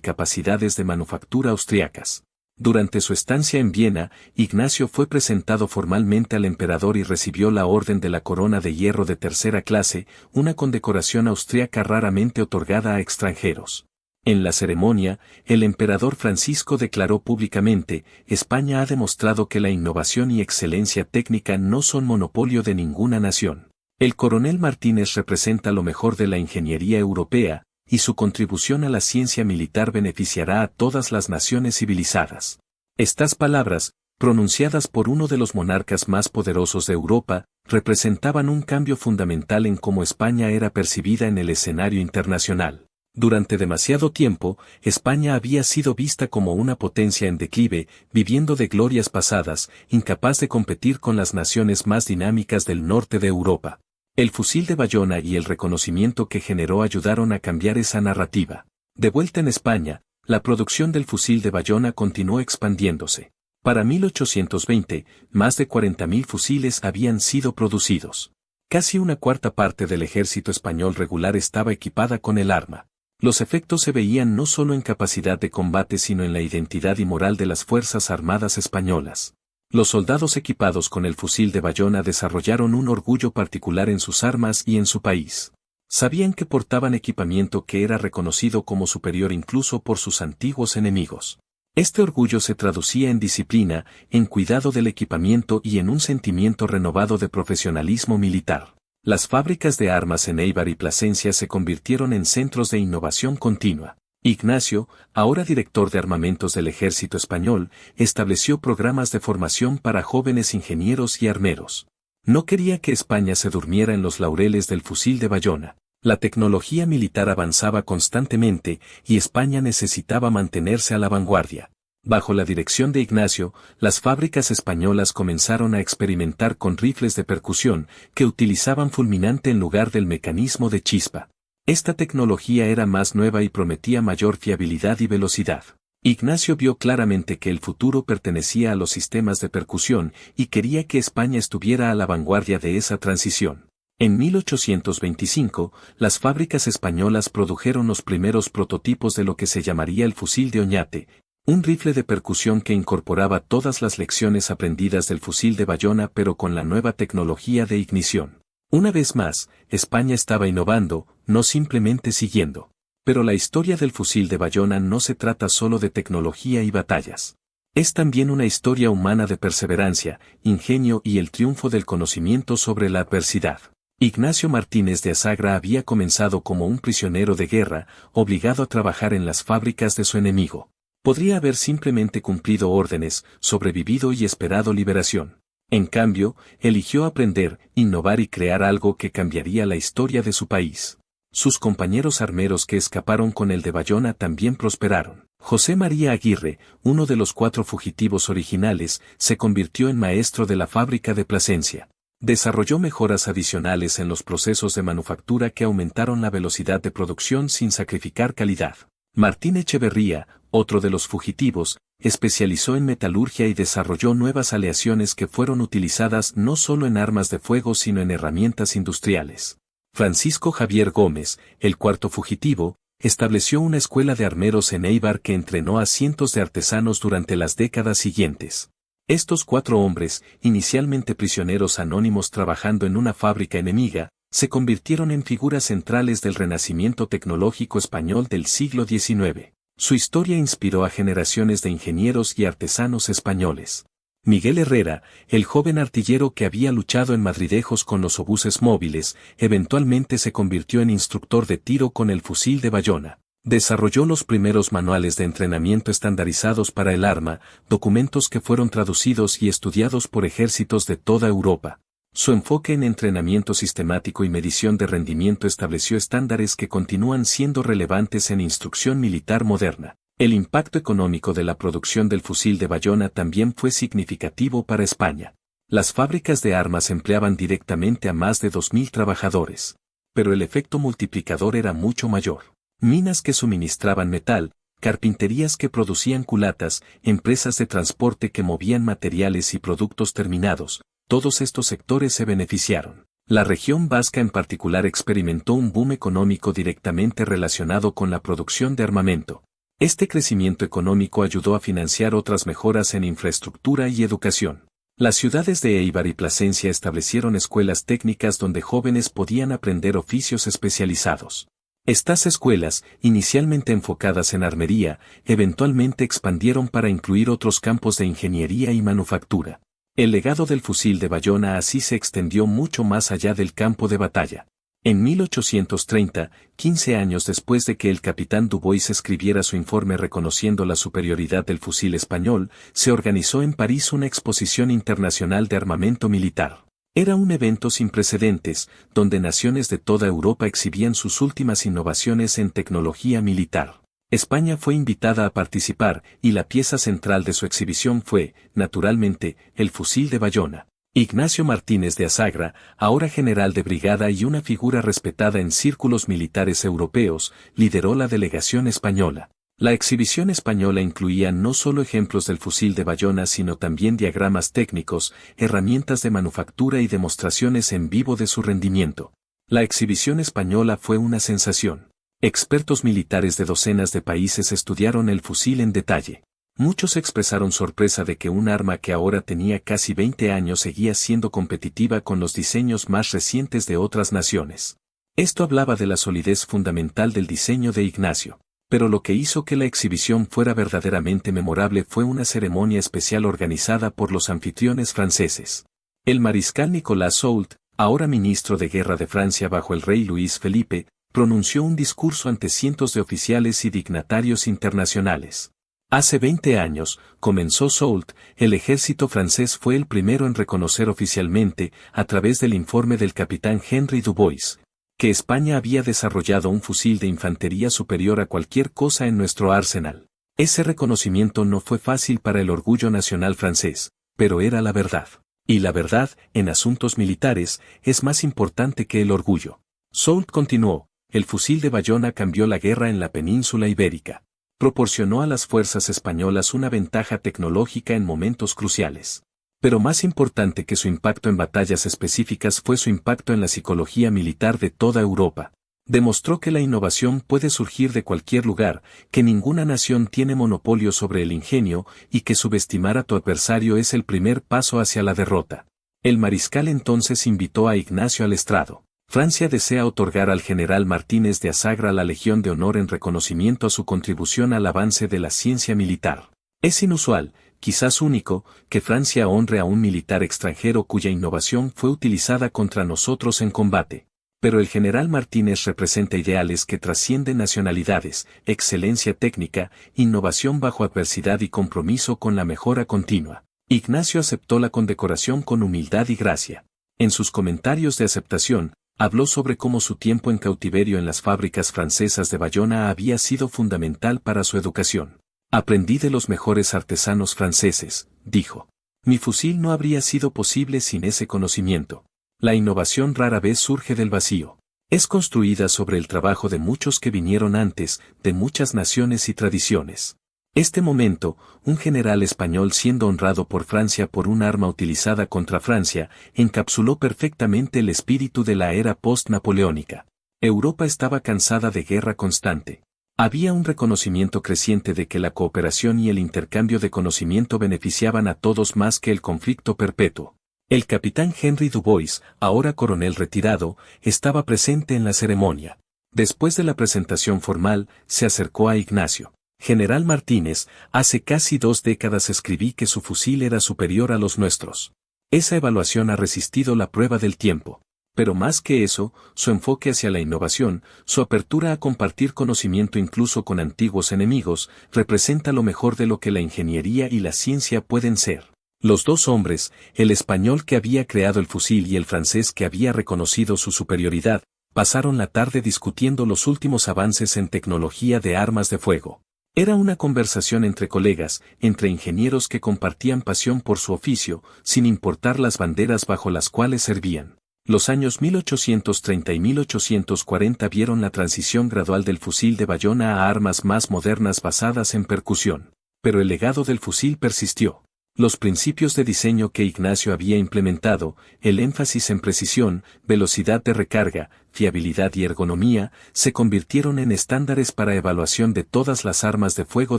A: capacidades de manufactura austriacas. Durante su estancia en Viena, Ignacio fue presentado formalmente al emperador y recibió la Orden de la Corona de Hierro de tercera clase, una condecoración austriaca raramente otorgada a extranjeros. En la ceremonia, el emperador Francisco declaró públicamente: España ha demostrado que la innovación y excelencia técnica no son monopolio de ninguna nación. El coronel Martínez representa lo mejor de la ingeniería europea, y su contribución a la ciencia militar beneficiará a todas las naciones civilizadas. Estas palabras, pronunciadas por uno de los monarcas más poderosos de Europa, representaban un cambio fundamental en cómo España era percibida en el escenario internacional. Durante demasiado tiempo, España había sido vista como una potencia en declive, viviendo de glorias pasadas, incapaz de competir con las naciones más dinámicas del norte de Europa. El fusil de Bayona y el reconocimiento que generó ayudaron a cambiar esa narrativa. De vuelta en España, la producción del fusil de Bayona continuó expandiéndose. Para 1820, más de 40.000 fusiles habían sido producidos. Casi una cuarta parte del ejército español regular estaba equipada con el arma. Los efectos se veían no solo en capacidad de combate sino en la identidad y moral de las Fuerzas Armadas españolas. Los soldados equipados con el fusil de Bayona desarrollaron un orgullo particular en sus armas y en su país. Sabían que portaban equipamiento que era reconocido como superior incluso por sus antiguos enemigos. Este orgullo se traducía en disciplina, en cuidado del equipamiento y en un sentimiento renovado de profesionalismo militar. Las fábricas de armas en Éibar y Plasencia se convirtieron en centros de innovación continua. Ignacio, ahora director de armamentos del ejército español, estableció programas de formación para jóvenes ingenieros y armeros. No quería que España se durmiera en los laureles del fusil de Bayona. La tecnología militar avanzaba constantemente y España necesitaba mantenerse a la vanguardia. Bajo la dirección de Ignacio, las fábricas españolas comenzaron a experimentar con rifles de percusión que utilizaban fulminante en lugar del mecanismo de chispa. Esta tecnología era más nueva y prometía mayor fiabilidad y velocidad. Ignacio vio claramente que el futuro pertenecía a los sistemas de percusión y quería que España estuviera a la vanguardia de esa transición. En 1825, las fábricas españolas produjeron los primeros prototipos de lo que se llamaría el fusil de Oñate, un rifle de percusión que incorporaba todas las lecciones aprendidas del fusil de Bayona pero con la nueva tecnología de ignición. Una vez más, España estaba innovando, no simplemente siguiendo. Pero la historia del fusil de Bayona no se trata solo de tecnología y batallas. Es también una historia humana de perseverancia, ingenio y el triunfo del conocimiento sobre la adversidad. Ignacio Martínez de Asagra había comenzado como un prisionero de guerra, obligado a trabajar en las fábricas de su enemigo. Podría haber simplemente cumplido órdenes, sobrevivido y esperado liberación. En cambio, eligió aprender, innovar y crear algo que cambiaría la historia de su país. Sus compañeros armeros que escaparon con el de Bayona también prosperaron. José María Aguirre, uno de los 4 fugitivos originales, se convirtió en maestro de la fábrica de Plasencia. Desarrolló mejoras adicionales en los procesos de manufactura que aumentaron la velocidad de producción sin sacrificar calidad. Martín Echeverría, otro de los fugitivos, especializó en metalurgia y desarrolló nuevas aleaciones que fueron utilizadas no solo en armas de fuego sino en herramientas industriales. Francisco Javier Gómez, el 4º fugitivo, estableció una escuela de armeros en Éibar que entrenó a cientos de artesanos durante las décadas siguientes. Estos 4 hombres, inicialmente prisioneros anónimos trabajando en una fábrica enemiga, se convirtieron en figuras centrales del renacimiento tecnológico español del siglo XIX. Su historia inspiró a generaciones de ingenieros y artesanos españoles. Miguel Herrera, el joven artillero que había luchado en Madridejos con los obuses móviles, eventualmente se convirtió en instructor de tiro con el fusil de Bayona. Desarrolló los primeros manuales de entrenamiento estandarizados para el arma, documentos que fueron traducidos y estudiados por ejércitos de toda Europa. Su enfoque en entrenamiento sistemático y medición de rendimiento estableció estándares que continúan siendo relevantes en instrucción militar moderna. El impacto económico de la producción del fusil de Bayona también fue significativo para España. Las fábricas de armas empleaban directamente a más de 2.000 trabajadores. Pero el efecto multiplicador era mucho mayor. Minas que suministraban metal, carpinterías que producían culatas, empresas de transporte que movían materiales y productos terminados, todos estos sectores se beneficiaron. La región vasca en particular experimentó un boom económico directamente relacionado con la producción de armamento. Este crecimiento económico ayudó a financiar otras mejoras en infraestructura y educación. Las ciudades de Éibar y Plasencia establecieron escuelas técnicas donde jóvenes podían aprender oficios especializados. Estas escuelas, inicialmente enfocadas en armería, eventualmente expandieron para incluir otros campos de ingeniería y manufactura. El legado del fusil de Bayona así se extendió mucho más allá del campo de batalla. En 1830, 15 años después de que el capitán Dubois escribiera su informe reconociendo la superioridad del fusil español, se organizó en París una exposición internacional de armamento militar. Era un evento sin precedentes, donde naciones de toda Europa exhibían sus últimas innovaciones en tecnología militar. España fue invitada a participar, y la pieza central de su exhibición fue, naturalmente, el fusil de Bayona. Ignacio Martínez de Asagra, ahora general de brigada y una figura respetada en círculos militares europeos, lideró la delegación española. La exhibición española incluía no solo ejemplos del fusil de Bayona sino también diagramas técnicos, herramientas de manufactura y demostraciones en vivo de su rendimiento. La exhibición española fue una sensación. Expertos militares de docenas de países estudiaron el fusil en detalle. Muchos expresaron sorpresa de que un arma que ahora tenía casi 20 años seguía siendo competitiva con los diseños más recientes de otras naciones. Esto hablaba de la solidez fundamental del diseño de Ignacio. Pero lo que hizo que la exhibición fuera verdaderamente memorable fue una ceremonia especial organizada por los anfitriones franceses. El mariscal Nicolas Soult, ahora ministro de Guerra de Francia bajo el rey Luis Felipe, pronunció un discurso ante cientos de oficiales y dignatarios internacionales. Hace 20 años, comenzó Soult, el ejército francés fue el primero en reconocer oficialmente, a través del informe del capitán Henry Dubois, que España había desarrollado un fusil de infantería superior a cualquier cosa en nuestro arsenal. Ese reconocimiento no fue fácil para el orgullo nacional francés, pero era la verdad. Y la verdad, en asuntos militares, es más importante que el orgullo. Soult continuó, el fusil de Bayona cambió la guerra en la península ibérica. Proporcionó a las fuerzas españolas una ventaja tecnológica en momentos cruciales. Pero más importante que su impacto en batallas específicas fue su impacto en la psicología militar de toda Europa. Demostró que la innovación puede surgir de cualquier lugar, que ninguna nación tiene monopolio sobre el ingenio y que subestimar a tu adversario es el primer paso hacia la derrota. El mariscal entonces invitó a Ignacio al estrado. Francia desea otorgar al general Martínez de Asagra la Legión de Honor en reconocimiento a su contribución al avance de la ciencia militar. Es inusual, quizás único, que Francia honre a un militar extranjero cuya innovación fue utilizada contra nosotros en combate. Pero el general Martínez representa ideales que trascienden nacionalidades, excelencia técnica, innovación bajo adversidad y compromiso con la mejora continua. Ignacio aceptó la condecoración con humildad y gracia. En sus comentarios de aceptación, habló sobre cómo su tiempo en cautiverio en las fábricas francesas de Bayona había sido fundamental para su educación. Aprendí de los mejores artesanos franceses, dijo. Mi fusil no habría sido posible sin ese conocimiento. La innovación rara vez surge del vacío. Es construida sobre el trabajo de muchos que vinieron antes, de muchas naciones y tradiciones. Este momento, un general español siendo honrado por Francia por un arma utilizada contra Francia, encapsuló perfectamente el espíritu de la era post-napoleónica. Europa estaba cansada de guerra constante. Había un reconocimiento creciente de que la cooperación y el intercambio de conocimiento beneficiaban a todos más que el conflicto perpetuo. El capitán Henry Dubois, ahora coronel retirado, estaba presente en la ceremonia. Después de la presentación formal, se acercó a Ignacio. General Martínez, hace casi 2 décadas escribí que su fusil era superior a los nuestros. Esa evaluación ha resistido la prueba del tiempo. Pero más que eso, su enfoque hacia la innovación, su apertura a compartir conocimiento incluso con antiguos enemigos, representa lo mejor de lo que la ingeniería y la ciencia pueden ser. Los dos hombres, el español que había creado el fusil y el francés que había reconocido su superioridad, pasaron la tarde discutiendo los últimos avances en tecnología de armas de fuego. Era una conversación entre colegas, entre ingenieros que compartían pasión por su oficio, sin importar las banderas bajo las cuales servían. Los años 1830 y 1840 vieron la transición gradual del fusil de bayona a armas más modernas basadas en percusión. Pero el legado del fusil persistió. Los principios de diseño que Ignacio había implementado, el énfasis en precisión, velocidad de recarga, fiabilidad y ergonomía, se convirtieron en estándares para evaluación de todas las armas de fuego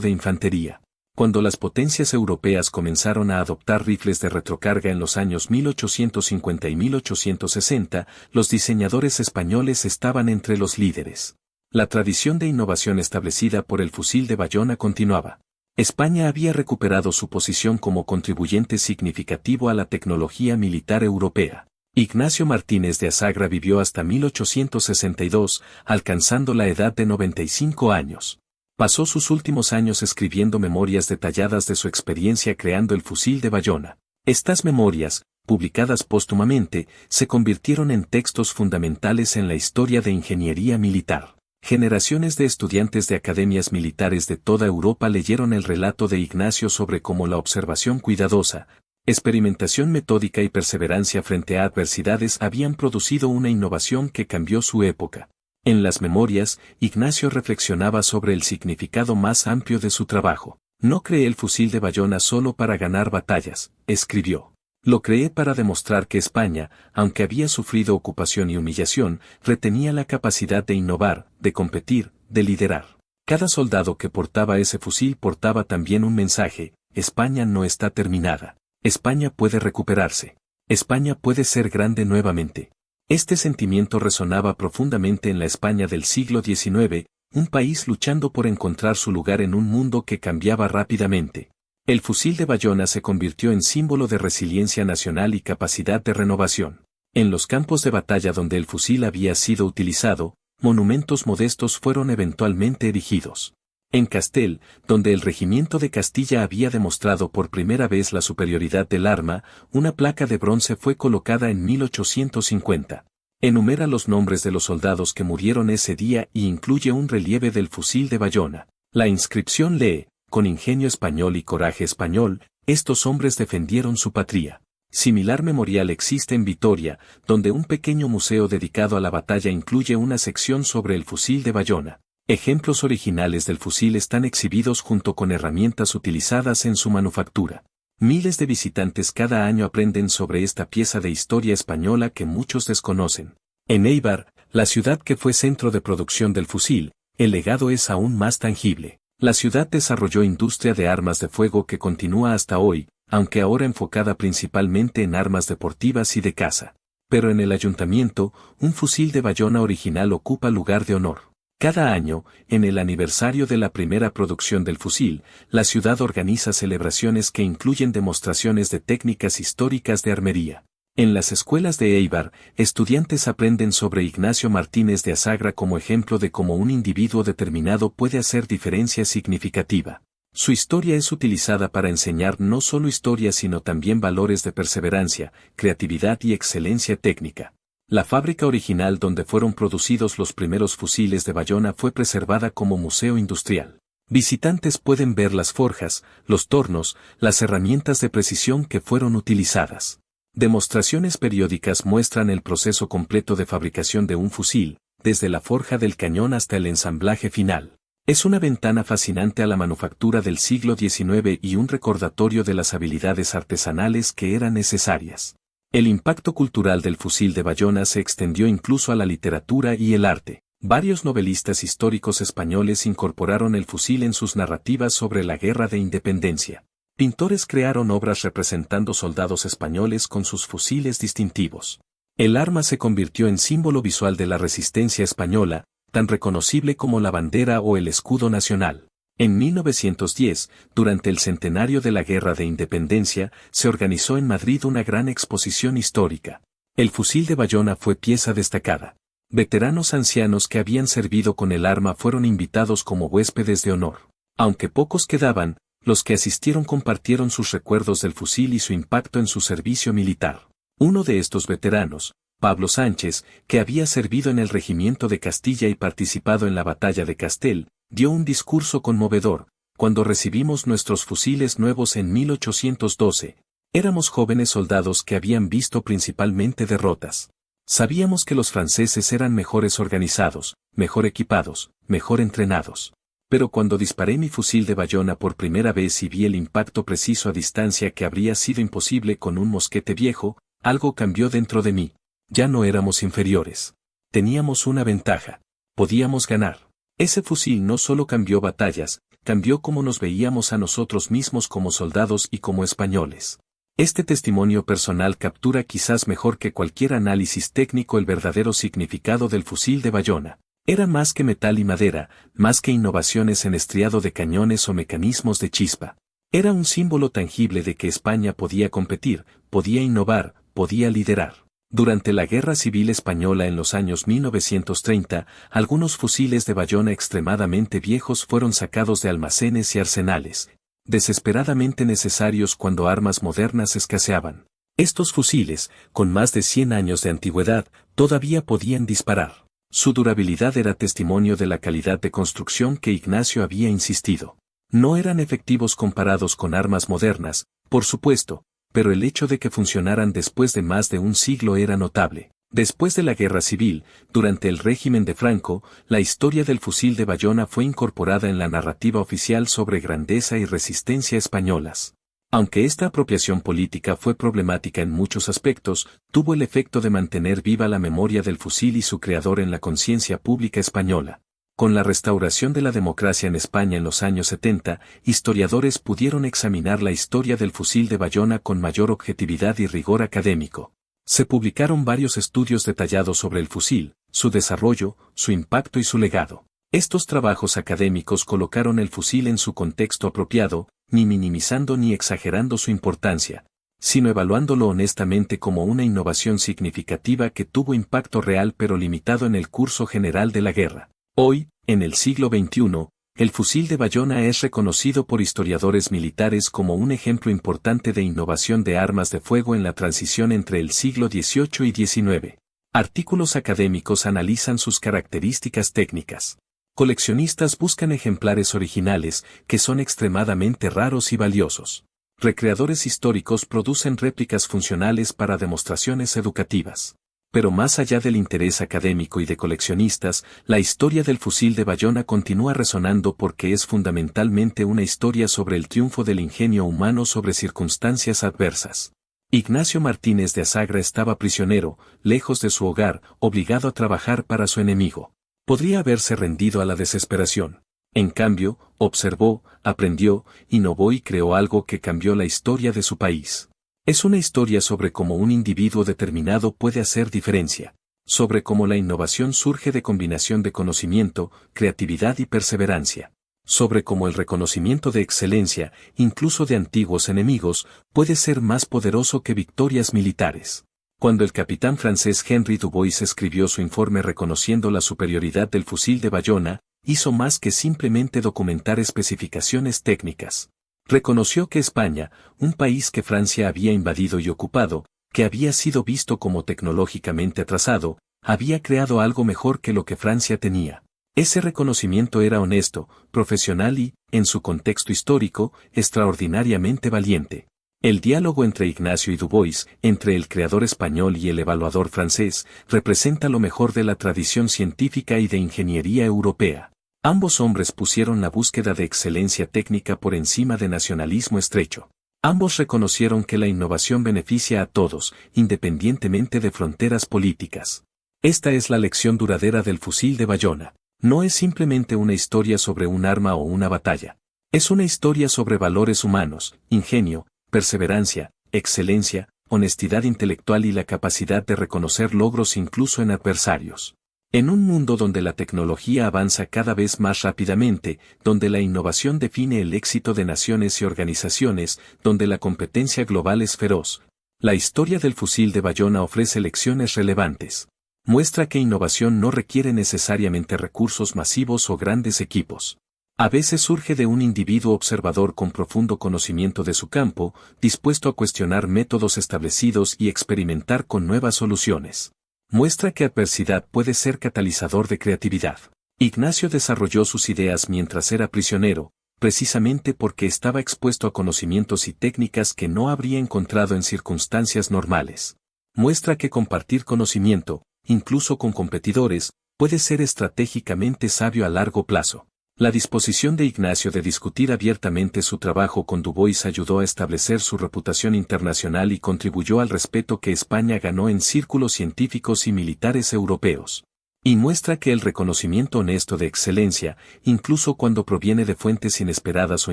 A: de infantería. Cuando las potencias europeas comenzaron a adoptar rifles de retrocarga en los años 1850 y 1860, los diseñadores españoles estaban entre los líderes. La tradición de innovación establecida por el fusil de bayona continuaba. España había recuperado su posición como contribuyente significativo a la tecnología militar europea. Ignacio Martínez de Asagra vivió hasta 1862, alcanzando la edad de 95 años. Pasó sus últimos años escribiendo memorias detalladas de su experiencia creando el fusil de bayona. Estas memorias, publicadas póstumamente, se convirtieron en textos fundamentales en la historia de ingeniería militar. Generaciones de estudiantes de academias militares de toda Europa leyeron el relato de Ignacio sobre cómo la observación cuidadosa, experimentación metódica y perseverancia frente a adversidades habían producido una innovación que cambió su época. En las memorias, Ignacio reflexionaba sobre el significado más amplio de su trabajo. No creé el fusil de bayona solo para ganar batallas, escribió. Lo creé para demostrar que España, aunque había sufrido ocupación y humillación, retenía la capacidad de innovar, de competir, de liderar. Cada soldado que portaba ese fusil portaba también un mensaje: España no está terminada. España puede recuperarse. España puede ser grande nuevamente. Este sentimiento resonaba profundamente en la España del siglo XIX, un país luchando por encontrar su lugar en un mundo que cambiaba rápidamente. El fusil de bayona se convirtió en símbolo de resiliencia nacional y capacidad de renovación. En los campos de batalla donde el fusil había sido utilizado, monumentos modestos fueron eventualmente erigidos. En Castel, donde el regimiento de Castilla había demostrado por primera vez la superioridad del arma, una placa de bronce fue colocada en 1850. Enumera los nombres de los soldados que murieron ese día y incluye un relieve del fusil de bayona. La inscripción lee: con ingenio español y coraje español, estos hombres defendieron su patria. Similar memorial existe en Vitoria, donde un pequeño museo dedicado a la batalla incluye una sección sobre el fusil de bayona. Ejemplos originales del fusil están exhibidos junto con herramientas utilizadas en su manufactura. Miles de visitantes cada año aprenden sobre esta pieza de historia española que muchos desconocen. En Éibar, la ciudad que fue centro de producción del fusil, el legado es aún más tangible. La ciudad desarrolló industria de armas de fuego que continúa hasta hoy, aunque ahora enfocada principalmente en armas deportivas y de caza. Pero en el ayuntamiento, un fusil de bayona original ocupa lugar de honor. Cada año, en el aniversario de la primera producción del fusil, la ciudad organiza celebraciones que incluyen demostraciones de técnicas históricas de armería. En las escuelas de Éibar, estudiantes aprenden sobre Ignacio Martínez de Asagra como ejemplo de cómo un individuo determinado puede hacer diferencia significativa. Su historia es utilizada para enseñar no solo historia sino también valores de perseverancia, creatividad y excelencia técnica. La fábrica original donde fueron producidos los primeros fusiles de bayona fue preservada como museo industrial. Visitantes pueden ver las forjas, los tornos, las herramientas de precisión que fueron utilizadas. Demostraciones periódicas muestran el proceso completo de fabricación de un fusil, desde la forja del cañón hasta el ensamblaje final. Es una ventana fascinante a la manufactura del siglo XIX y un recordatorio de las habilidades artesanales que eran necesarias. El impacto cultural del fusil de bayona se extendió incluso a la literatura y el arte. Varios novelistas históricos españoles incorporaron el fusil en sus narrativas sobre la Guerra de Independencia. Pintores crearon obras representando soldados españoles con sus fusiles distintivos. El arma se convirtió en símbolo visual de la resistencia española, tan reconocible como la bandera o el escudo nacional. En 1910, durante el centenario de la Guerra de Independencia, se organizó en Madrid una gran exposición histórica. El fusil de bayona fue pieza destacada. Veteranos ancianos que habían servido con el arma fueron invitados como huéspedes de honor. Aunque pocos quedaban, los que asistieron compartieron sus recuerdos del fusil y su impacto en su servicio militar. Uno de estos veteranos, Pablo Sánchez, que había servido en el regimiento de Castilla y participado en la batalla de Castel, dio un discurso conmovedor: cuando recibimos nuestros fusiles nuevos en 1812, éramos jóvenes soldados que habían visto principalmente derrotas. Sabíamos que los franceses eran mejores organizados, mejor equipados, mejor entrenados. Pero cuando disparé mi fusil de bayona por primera vez y vi el impacto preciso a distancia que habría sido imposible con un mosquete viejo, algo cambió dentro de mí. Ya no éramos inferiores. Teníamos una ventaja. Podíamos ganar. Ese fusil no solo cambió batallas, cambió cómo nos veíamos a nosotros mismos como soldados y como españoles. Este testimonio personal captura quizás mejor que cualquier análisis técnico el verdadero significado del fusil de bayona. Era más que metal y madera, más que innovaciones en estriado de cañones o mecanismos de chispa. Era un símbolo tangible de que España podía competir, podía innovar, podía liderar. Durante la Guerra Civil Española en los años 1930, algunos fusiles de bayona extremadamente viejos fueron sacados de almacenes y arsenales, desesperadamente necesarios cuando armas modernas escaseaban. Estos fusiles, con más de 100 años de antigüedad, todavía podían disparar. Su durabilidad era testimonio de la calidad de construcción que Ignacio había insistido. No eran efectivos comparados con armas modernas, por supuesto, pero el hecho de que funcionaran después de más de un siglo era notable. Después de la Guerra Civil, durante el régimen de Franco, la historia del fusil de bayona fue incorporada en la narrativa oficial sobre grandeza y resistencia españolas. Aunque esta apropiación política fue problemática en muchos aspectos, tuvo el efecto de mantener viva la memoria del fusil y su creador en la conciencia pública española. Con la restauración de la democracia en España en los años 70, historiadores pudieron examinar la historia del fusil de bayona con mayor objetividad y rigor académico. Se publicaron varios estudios detallados sobre el fusil, su desarrollo, su impacto y su legado. Estos trabajos académicos colocaron el fusil en su contexto apropiado, ni minimizando ni exagerando su importancia, sino evaluándolo honestamente como una innovación significativa que tuvo impacto real pero limitado en el curso general de la guerra. Hoy, en el siglo XXI, el fusil de bayona es reconocido por historiadores militares como un ejemplo importante de innovación de armas de fuego en la transición entre el siglo XVIII y XIX. Artículos académicos analizan sus características técnicas. Coleccionistas buscan ejemplares originales, que son extremadamente raros y valiosos. Recreadores históricos producen réplicas funcionales para demostraciones educativas. Pero más allá del interés académico y de coleccionistas, la historia del fusil de bayona continúa resonando porque es fundamentalmente una historia sobre el triunfo del ingenio humano sobre circunstancias adversas. Ignacio Martínez de Asagra estaba prisionero, lejos de su hogar, obligado a trabajar para su enemigo. Podría haberse rendido a la desesperación. En cambio, observó, aprendió, innovó y creó algo que cambió la historia de su país. Es una historia sobre cómo un individuo determinado puede hacer diferencia, sobre cómo la innovación surge de combinación de conocimiento, creatividad y perseverancia, sobre cómo el reconocimiento de excelencia, incluso de antiguos enemigos, puede ser más poderoso que victorias militares. Cuando el capitán francés Henry Dubois escribió su informe reconociendo la superioridad del fusil de bayona, hizo más que simplemente documentar especificaciones técnicas. Reconoció que España, un país que Francia había invadido y ocupado, que había sido visto como tecnológicamente atrasado, había creado algo mejor que lo que Francia tenía. Ese reconocimiento era honesto, profesional y, en su contexto histórico, extraordinariamente valiente. El diálogo entre Ignacio y Dubois, entre el creador español y el evaluador francés, representa lo mejor de la tradición científica y de ingeniería europea. Ambos hombres pusieron la búsqueda de excelencia técnica por encima de nacionalismo estrecho. Ambos reconocieron que la innovación beneficia a todos, independientemente de fronteras políticas. Esta es la lección duradera del fusil de bayona. No es simplemente una historia sobre un arma o una batalla. Es una historia sobre valores humanos, ingenio, perseverancia, excelencia, honestidad intelectual y la capacidad de reconocer logros incluso en adversarios. En un mundo donde la tecnología avanza cada vez más rápidamente, donde la innovación define el éxito de naciones y organizaciones, donde la competencia global es feroz, la historia del fusil de bayona ofrece lecciones relevantes. Muestra que innovación no requiere necesariamente recursos masivos o grandes equipos. A veces surge de un individuo observador con profundo conocimiento de su campo, dispuesto a cuestionar métodos establecidos y experimentar con nuevas soluciones. Muestra que adversidad puede ser catalizador de creatividad. Ignacio desarrolló sus ideas mientras era prisionero, precisamente porque estaba expuesto a conocimientos y técnicas que no habría encontrado en circunstancias normales. Muestra que compartir conocimiento, incluso con competidores, puede ser estratégicamente sabio a largo plazo. La disposición de Ignacio de discutir abiertamente su trabajo con Dubois ayudó a establecer su reputación internacional y contribuyó al respeto que España ganó en círculos científicos y militares europeos. Y muestra que el reconocimiento honesto de excelencia, incluso cuando proviene de fuentes inesperadas o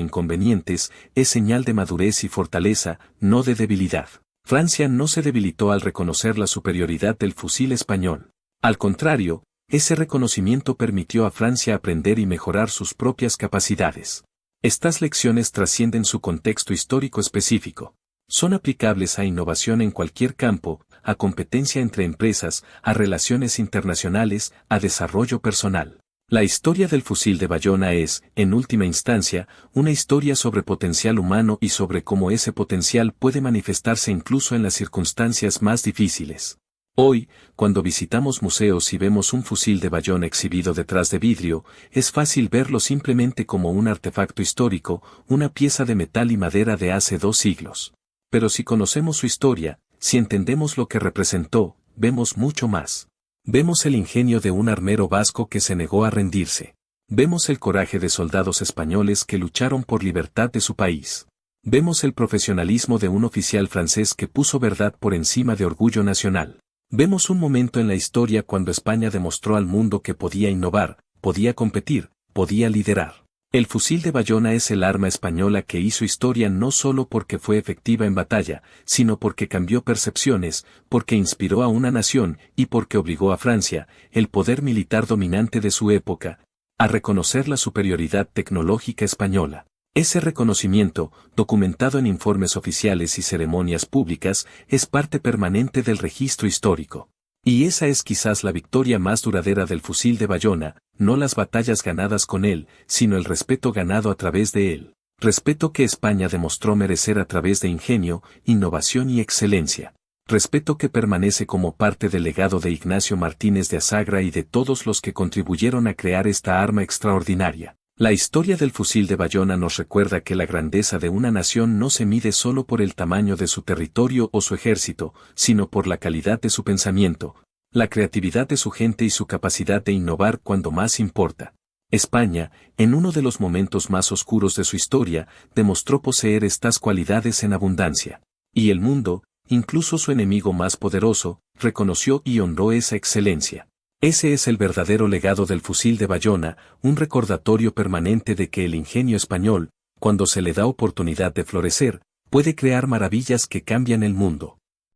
A: inconvenientes, es señal de madurez y fortaleza, no de debilidad. Francia no se debilitó al reconocer la superioridad del fusil español. Al contrario, ese reconocimiento permitió a Francia aprender y mejorar sus propias capacidades. Estas lecciones trascienden su contexto histórico específico. Son aplicables a innovación en cualquier campo, a competencia entre empresas, a relaciones internacionales, a desarrollo personal. La historia del fusil de Bayona es, en última instancia, una historia sobre potencial humano y sobre cómo ese potencial puede manifestarse incluso en las circunstancias más difíciles. Hoy, cuando visitamos museos y vemos un fusil de Bayona exhibido detrás de vidrio, es fácil verlo simplemente como un artefacto histórico, una pieza de metal y madera de hace 2 siglos. Pero si conocemos su historia, si entendemos lo que representó, vemos mucho más. Vemos el ingenio de un armero vasco que se negó a rendirse. Vemos el coraje de soldados españoles que lucharon por libertad de su país. Vemos el profesionalismo de un oficial francés que puso verdad por encima de orgullo nacional. Vemos un momento en la historia cuando España demostró al mundo que podía innovar, podía competir, podía liderar. El fusil de Bayona es el arma española que hizo historia no solo porque fue efectiva en batalla, sino porque cambió percepciones, porque inspiró a una nación y porque obligó a Francia, el poder militar dominante de su época, a reconocer la superioridad tecnológica española. Ese reconocimiento, documentado en informes oficiales y ceremonias públicas, es parte permanente del registro histórico. Y esa es quizás la victoria más duradera del fusil de Bayona, no las batallas ganadas con él, sino el respeto ganado a través de él. Respeto que España demostró merecer a través de ingenio, innovación y excelencia. Respeto que permanece como parte del legado de Ignacio Martínez de Asagra y de todos los que contribuyeron a crear esta arma extraordinaria. La historia del fusil de Bayona nos recuerda que la grandeza de una nación no se mide solo por el tamaño de su territorio o su ejército, sino por la calidad de su pensamiento, la creatividad de su gente y su capacidad de innovar cuando más importa. España, en uno de los momentos más oscuros de su historia, demostró poseer estas cualidades en abundancia. Y el mundo, incluso su enemigo más poderoso, reconoció y honró esa excelencia. Ese es el verdadero legado del fusil de Bayona, un recordatorio permanente de que el ingenio español, cuando se le da oportunidad de florecer, puede crear maravillas que cambian el mundo.